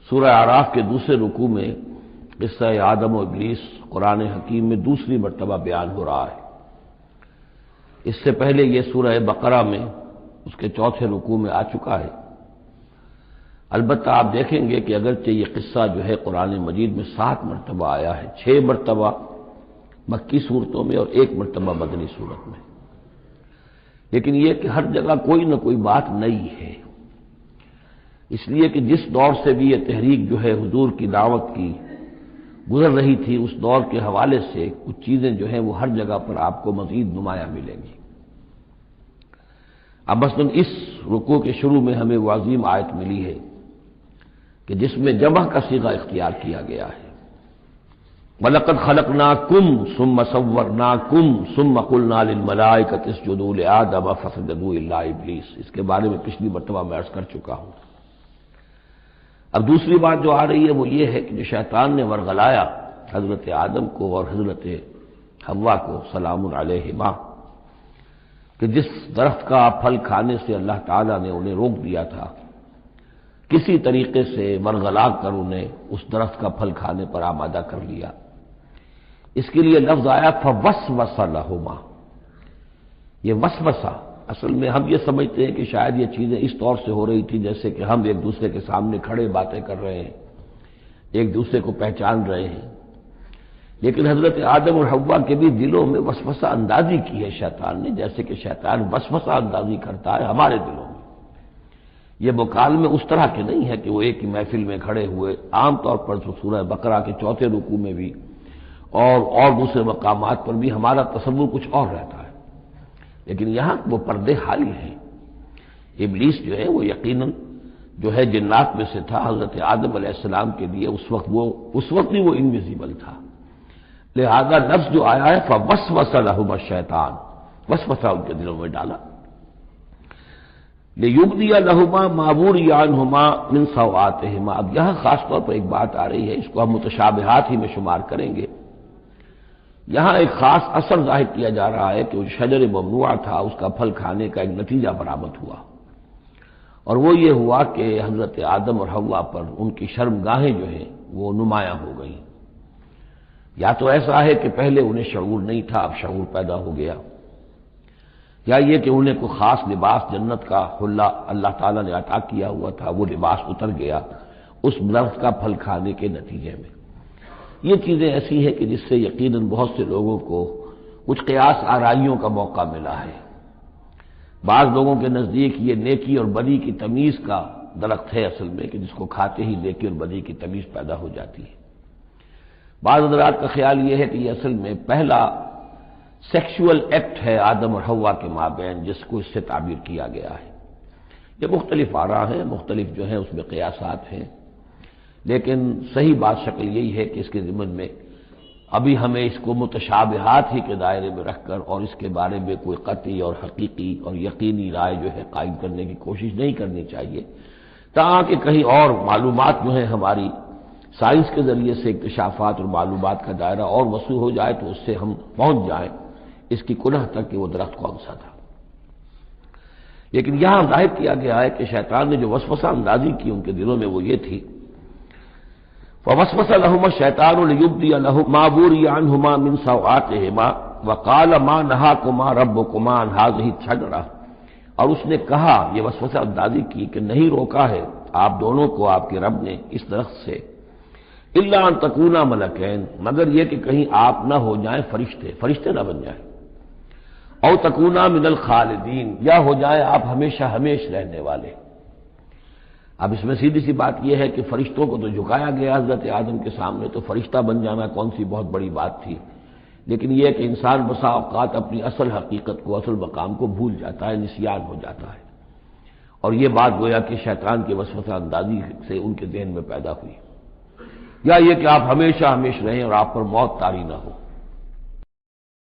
سورہ اعراف کے دوسرے رکوع میں قصہ آدم و ابلیس قرآن حکیم میں دوسری مرتبہ بیان ہو رہا ہے۔ اس سے پہلے یہ سورہ بقرہ میں اس کے چوتھے رکوع میں آ چکا ہے۔ البتہ آپ دیکھیں گے کہ اگرچہ یہ قصہ جو ہے قرآن مجید میں 7 مرتبہ آیا ہے، 6 مرتبہ مکی صورتوں میں اور 1 مرتبہ مدنی صورت میں، لیکن یہ کہ ہر جگہ کوئی نہ کوئی بات نئی ہے، اس لیے کہ جس دور سے بھی یہ تحریک جو ہے حضور کی دعوت کی گزر رہی تھی، اس دور کے حوالے سے کچھ چیزیں جو ہیں وہ ہر جگہ پر آپ کو مزید نمایاں ملیں گی۔ اب مثلاً اس رکوع کے شروع میں ہمیں وہ عظیم آیت ملی ہے کہ جس میں جمع کا صیغہ اختیار کیا گیا ہے، وَلَقَدْ خَلَقْنَاكُمْ ثُمَّ صَوَّرْنَاكُمْ ثُمَّ قُلْنَا لِلْمَلَائِكَةِ اسْجُدُوا لِآدَمَ فَسَجَدُوا إِلَّا إِبْلِيسَ، اس کے بارے میں پچھلی مرتبہ میں عرض کر چکا ہوں۔ اب دوسری بات جو آ رہی ہے وہ یہ ہے کہ جو شیطان نے ورغلایا حضرت آدم کو اور حضرت حوا کو سلام علیہما، کہ جس درخت کا پھل کھانے سے اللہ تعالیٰ نے انہیں روک دیا تھا، کسی طریقے سے ورغلا کر انہیں اس درخت کا پھل کھانے پر آمادہ کر لیا۔ اس کے لیے لفظ آیا فوسوس لہما۔ یہ وسوسہ اصل میں ہم یہ سمجھتے ہیں کہ شاید یہ چیزیں اس طور سے ہو رہی تھی جیسے کہ ہم ایک دوسرے کے سامنے کھڑے باتیں کر رہے ہیں، ایک دوسرے کو پہچان رہے ہیں، لیکن حضرت آدم اور حوا کے بھی دلوں میں وسوسہ اندازی کی ہے شیطان نے، جیسے کہ شیطان وسوسہ اندازی کرتا ہے ہمارے دلوں میں۔ یہ مکالمے اس طرح کے نہیں ہے کہ وہ ایک ہی محفل میں کھڑے ہوئے، عام طور پر سورہ بقرہ کے چوتھے رکوع میں بھی اور دوسرے مقامات پر بھی ہمارا تصور کچھ اور رہتا ہے، لیکن یہاں وہ پردے حالی ہیں۔ ابلیس جو ہے وہ یقیناً جو ہے جنات میں سے تھا، حضرت آدم علیہ السلام کے لیے اس وقت بھی وہ انویزیبل تھا، لہذا لفظ جو آیا ہے فوسوس لہما الشیطان، وسوسہ ان کے دلوں میں ڈالا، لیبدی لہما ما وري عنہما من سوآتہما۔ اب یہاں خاص طور پر ایک بات آ رہی ہے، اس کو ہم متشابہات ہی میں شمار کریں گے۔ یہاں ایک خاص اثر ظاہر کیا جا رہا ہے کہ وہ شجر ممنوع تھا، اس کا پھل کھانے کا ایک نتیجہ برآمد ہوا، اور وہ یہ ہوا کہ حضرت آدم اور حوا پر ان کی شرمگاہیں جو ہیں وہ نمایاں ہو گئیں۔ یا تو ایسا ہے کہ پہلے انہیں شعور نہیں تھا، اب شعور پیدا ہو گیا، یا یہ کہ انہیں کوئی خاص لباس جنت کا حلہ اللہ تعالیٰ نے عطا کیا ہوا تھا، وہ لباس اتر گیا اس درخت کا پھل کھانے کے نتیجے میں۔ یہ چیزیں ایسی ہیں کہ جس سے یقیناً بہت سے لوگوں کو کچھ قیاس آرائیوں کا موقع ملا ہے۔ بعض لوگوں کے نزدیک یہ نیکی اور بدی کی تمیز کا درخت ہے اصل میں، کہ جس کو کھاتے ہی نیکی اور بدی کی تمیز پیدا ہو جاتی ہے۔ بعض حضرات کا خیال یہ ہے کہ یہ اصل میں پہلا سیکشول ایکٹ ہے آدم اور حوا کے مابین، جس کو اس سے تعبیر کیا گیا ہے۔ یہ مختلف آراء ہیں، مختلف جو ہیں اس میں قیاسات ہیں، لیکن صحیح بات شکل یہی ہے کہ اس کے ضمن میں ابھی ہمیں اس کو متشابہات ہی کے دائرے میں رکھ کر اور اس کے بارے میں کوئی قطعی اور حقیقی اور یقینی رائے جو ہے قائم کرنے کی کوشش نہیں کرنی چاہیے، تاکہ کہیں اور معلومات جو ہیں ہماری سائنس کے ذریعے سے اکتشافات اور معلومات کا دائرہ اور وسیع ہو جائے تو اس سے ہم پہنچ جائیں اس کی کنہ تک کہ وہ درخت کون سا تھا۔ لیکن یہاں ظاہر کیا گیا ہے کہ شیطان نے جو وسوسہ اندازی کی ان کے دلوں میں وہ یہ تھی، فوسوس لهما الشیطان لیبدی لهما ما وري عنهما من سوآتهما وقال ما نهاكما ربكما عن هذه الشجرة، اور اس نے کہا، یہ وسوسہ اندازی کی کہ نہیں روکا ہے آپ دونوں کو آپ کے رب نے اس درخت سے، الا ان تکونا ملکین، مگر یہ کہ کہیں آپ نہ ہو جائیں فرشتے نہ بن جائیں، او تکونا من الخالدین، یا ہو جائیں آپ ہمیشہ رہنے والے۔ اب اس میں سیدھی سی بات یہ ہے کہ فرشتوں کو تو جھکایا گیا حضرت آدم کے سامنے، تو فرشتہ بن جانا کون سی بہت بڑی بات تھی، لیکن یہ کہ انسان بسا اوقات اپنی اصل حقیقت کو، اصل مقام کو بھول جاتا ہے، نسیان ہو جاتا ہے، اور یہ بات گویا کہ شیطان کے وسوسہ اندازی سے ان کے ذہن میں پیدا ہوئی، یا یہ کہ آپ ہمیشہ رہیں اور آپ پر موت طاری نہ ہو۔